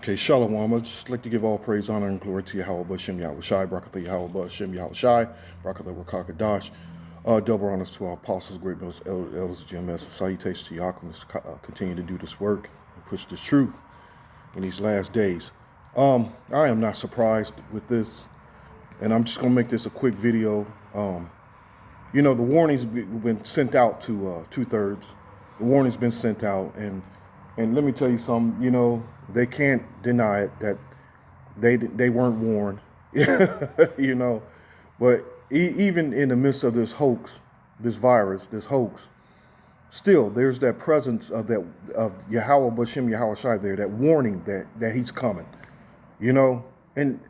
Okay, Shalom. I'd just like to give all praise, honor, and glory to Yahweh Bashem Yahweh Shai, Barakatah Yahweh Bashem Yahweh Shai, Barakatah Wakakadash. Double honors to our apostles, great members, elders, GMS, and salutations to Yaakov. Continue to do this work and push this truth in these last days. I am not surprised with this, and I'm just going to make this a quick video. The warning's been sent out to two-thirds. The warning's been sent out, and let me tell you something. They can't deny it that they weren't warned. But even in the midst of this hoax, this virus, this hoax, still there's that presence of Yahweh Bashem Yahweh Shai there, that warning that he's coming. And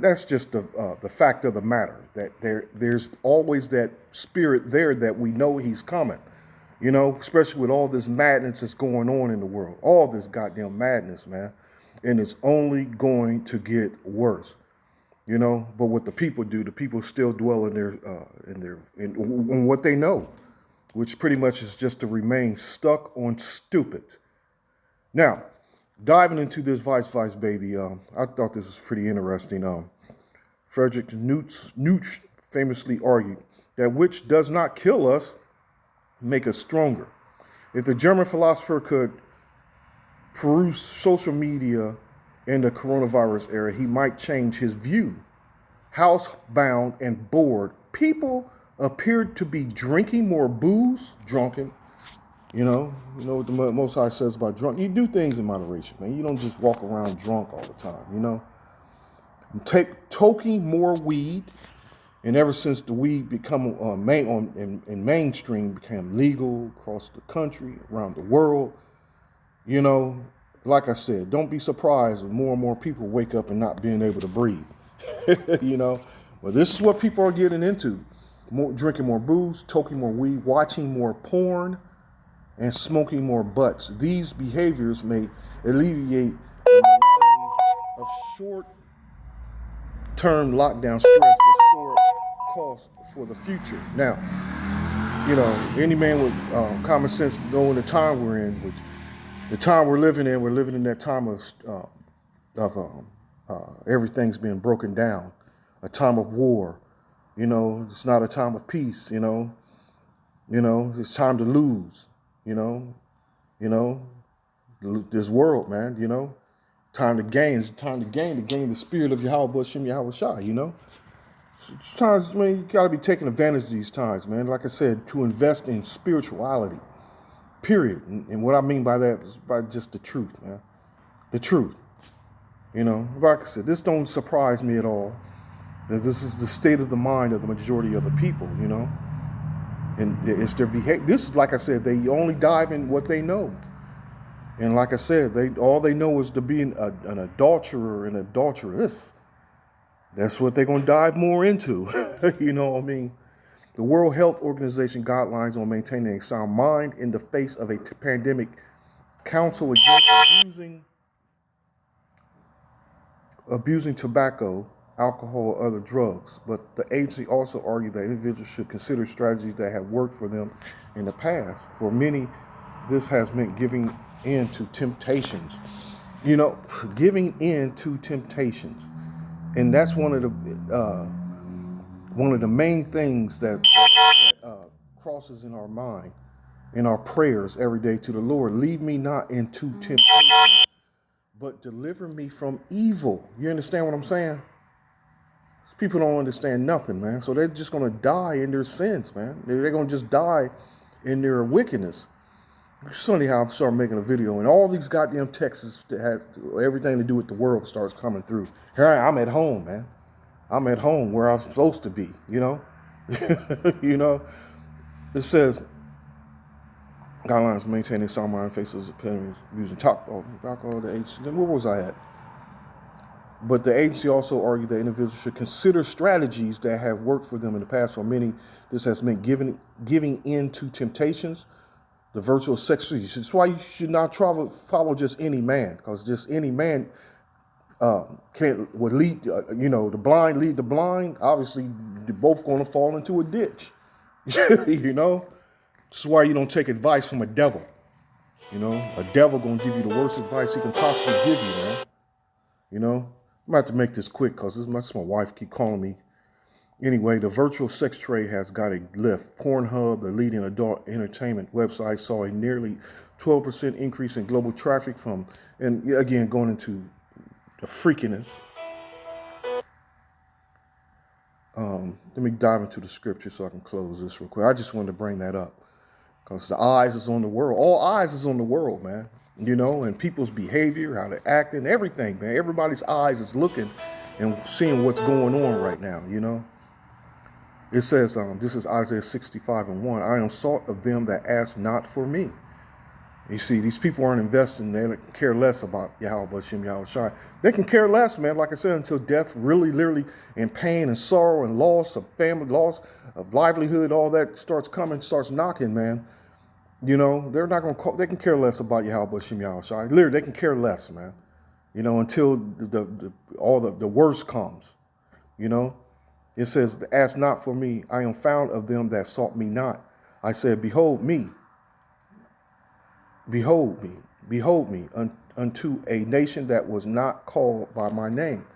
that's just the fact of the matter, that there's always that spirit there that we know he's coming, especially with all this madness that's going on in the world, all this goddamn madness, man. And it's only going to get worse, but what the people do, the people still dwell in what they know, which pretty much is just to remain stuck on stupid. Now, diving into this vice baby, I thought this was pretty interesting. Friedrich Nietzsche famously argued that which does not kill us make us stronger. If the German philosopher could peruse social media in the coronavirus era, he might change his view. Housebound and bored, people appeared to be drinking more booze, drunken. You know what the Most High says about drunk. You do things in moderation, man. You don't just walk around drunk all the time, Taking more weed, and ever since the weed become mainstream, became legal across the country, around the world, like I said, don't be surprised when more and more people wake up and not being able to breathe. Well, this is what people are getting into: drinking more booze, taking more weed, watching more porn, and smoking more butts. These behaviors may alleviate the monotony of short-term lockdown stress, but store costs for the future. Now, any man with common sense knowing the time we're in, which the time we're living in that time of everything's being broken down, a time of war. It's not a time of peace. It's time to lose. This world, man. Time to gain. It's time to gain the spirit of Yahweh Bashem Yahweh Shai. Times, man, you got to be taking advantage of these times, man. Like I said, to invest in spirituality. Period. And what I mean by that is by just the truth, man. The truth. Like I said, this don't surprise me at all. That this is the state of the mind of the majority of the people, And it's their behavior. This is, like I said, they only dive in what they know. And like I said, all they know is to be an adulterer and adulteress. That's what they're going to dive more into. You know what I mean? The World Health Organization guidelines on maintaining a sound mind in the face of a pandemic counsel against abusing tobacco, alcohol, or other drugs. But the agency also argued that individuals should consider strategies that have worked for them in the past. For many, this has meant giving in to temptations. Giving in to temptations. And that's one of the main things that crosses in our mind, in our prayers every day to the Lord. Lead me not into temptation, but deliver me from evil. You understand what I'm saying? People don't understand nothing, man. So they're just going to die in their sins, man. They're going to just die in their wickedness. Sunday, how I started making a video, and all these goddamn texts that had everything to do with the world starts coming through. Here I'm at home, man. I'm at home where I'm supposed to be, It says, guidelines maintaining sound mind faces epidemics using alcohol, the agency. Then where was I at? But the agency also argued that individuals should consider strategies that have worked for them in the past. For many, this has meant giving in to temptations, the virtual sex. That's why you should not follow just any man, because just any man would lead. The blind lead the blind. Obviously, they're both going to fall into a ditch. This is why you don't take advice from a devil. A devil gonna give you the worst advice he can possibly give you, man. You know, I'm about to make this quick because my wife keep calling me. Anyway, the virtual sex trade has got a lift. Pornhub, the leading adult entertainment website, saw a nearly 12% increase in global traffic from, and again, going into the freakiness. Let me dive into the scripture so I can close this real quick. I just wanted to bring that up because the eyes is on the world. All eyes is on the world, man. You know, and people's behavior, how they're acting, everything, man. Everybody's eyes is looking and seeing what's going on right now, you know. It says, this is Isaiah 65:1. I am sought of them that ask not for me. You see, these people aren't investing. They care less about Yahweh Hashem Yahweh Shai. They can care less, man, like I said, until death really, literally, and pain and sorrow and loss of family, loss of livelihood, all that starts coming, starts knocking, man. You know, they're not going to they can care less about Yahweh Hashem Yahweh Shai. Literally, they can care less, man. You know, until all the worst comes, you know. It says, ask not for me. I am found of them that sought me not. I said, behold me. Behold me unto a nation that was not called by my name.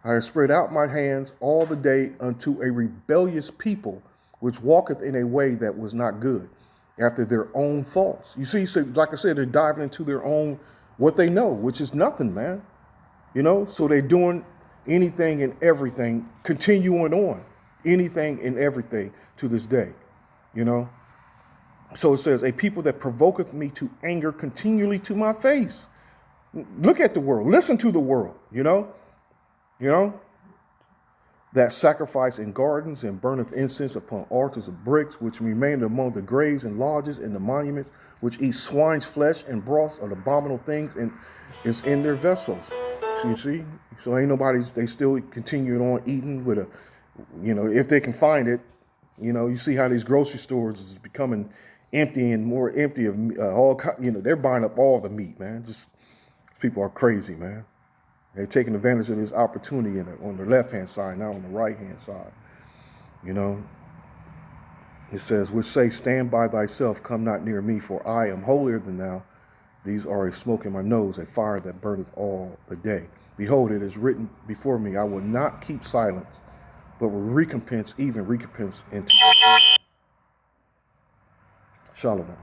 I have spread out my hands all the day unto a rebellious people, which walketh in a way that was not good, after their own thoughts. You see, so like I said, they're diving into their own, what they know, which is nothing, man. You know, so they're doing anything and everything, continuing on, anything and everything to this day, you know. So it says, a people that provoketh me to anger continually to my face. Look at the world. Listen to the world, you know, that sacrifice in gardens and burneth incense upon altars of bricks, which remain among the graves and lodges and the monuments, which eat swine's flesh and broths of abominable things, and is in their vessels. So you see, so ain't nobody's, they still continuing on eating with a, you know, if they can find it. You know, you see how these grocery stores is becoming empty and more empty of all, you know, they're buying up all the meat, man. Just people are crazy, man. They're taking advantage of this opportunity on the left-hand side, not on the right-hand side. You know, it says, which say, stand by thyself, come not near me, for I am holier than thou. These are a smoke in my nose, a fire that burneth all the day. Behold, it is written before me, I will not keep silence, but will recompense, even recompense into the Shalom.